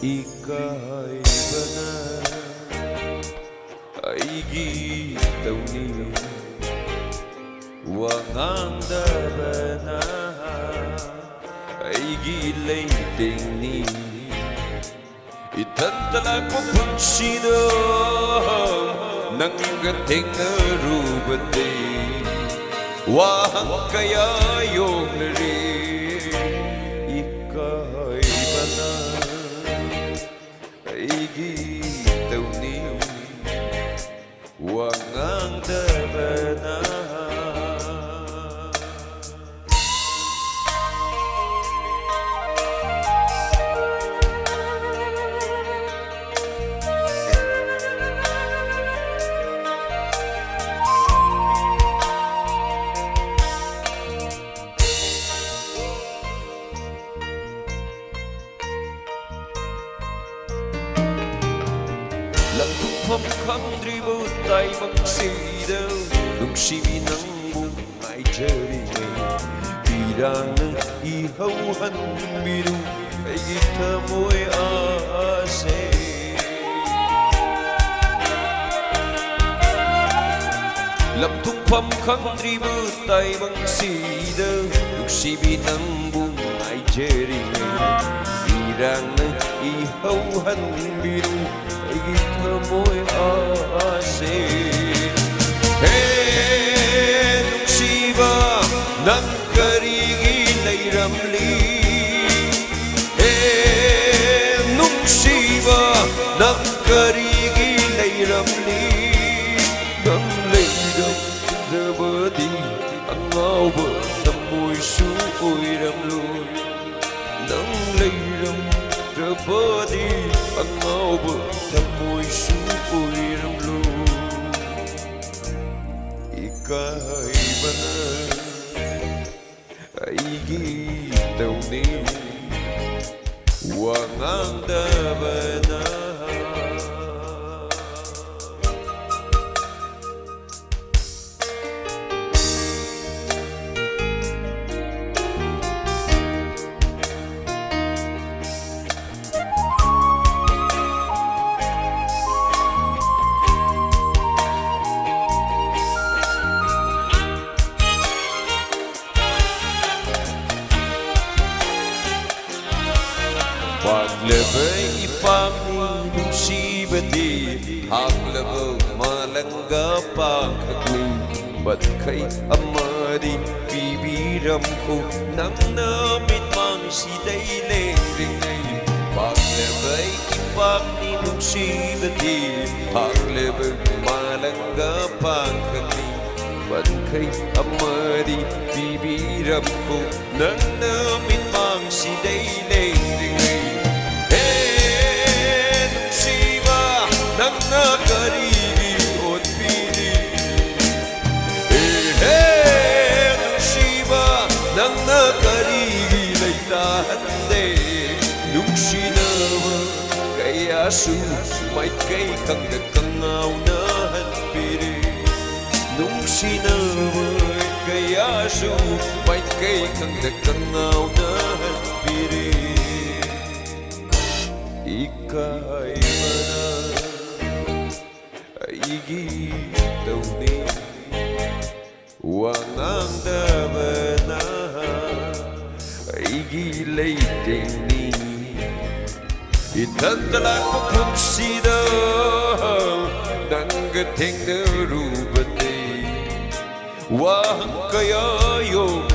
ikaibana aigi tawni wangandabana aigi leitingni itantalak mo punsino nanggatingarubati wahang kaya yung nari ikaibana aigi tawni wangandabana Lagtupam kandribo tay magsidaw Nungsibi ng bungay jaringay Pirang ihawhan binu Ay kita mo'y aase Lagtupam kandribo tay magsidaw Nungsibi ng bungay jaringay Pirang ihawhan binu kita mo'y aasin nungsiba ng karigin ay ramli nungsiba ng karigin ay ramli ng laydang rabadi ang awa ng mo'y suo'y ramlon ng laydang rabadi ang awa ng mo'y suo'y ramlon ikaibana aigi tawni wangandabana Paglabay ipangnunsibati Haglabo malanggapang hagli Ba't kay amadi bibiram ko Nang namit mang sidayling-ringay Paglabay ipangnunsibati Haglabo malanggapang hagli Ba't kay amadi bibiram ko Nang namit mang sidayling-ringay nang nakarigi at pili nung siba nang nakarigi lay tahande nung sinawa kaya sumay kay kang nagkangaw na hanpiri nung sinawa kaya sumay kay kang nagkangaw na hanpiri ikaibana aigi tawni wangandabana aigi leitingni itantalak mo punsida nanggating na rubati wahang kaya yung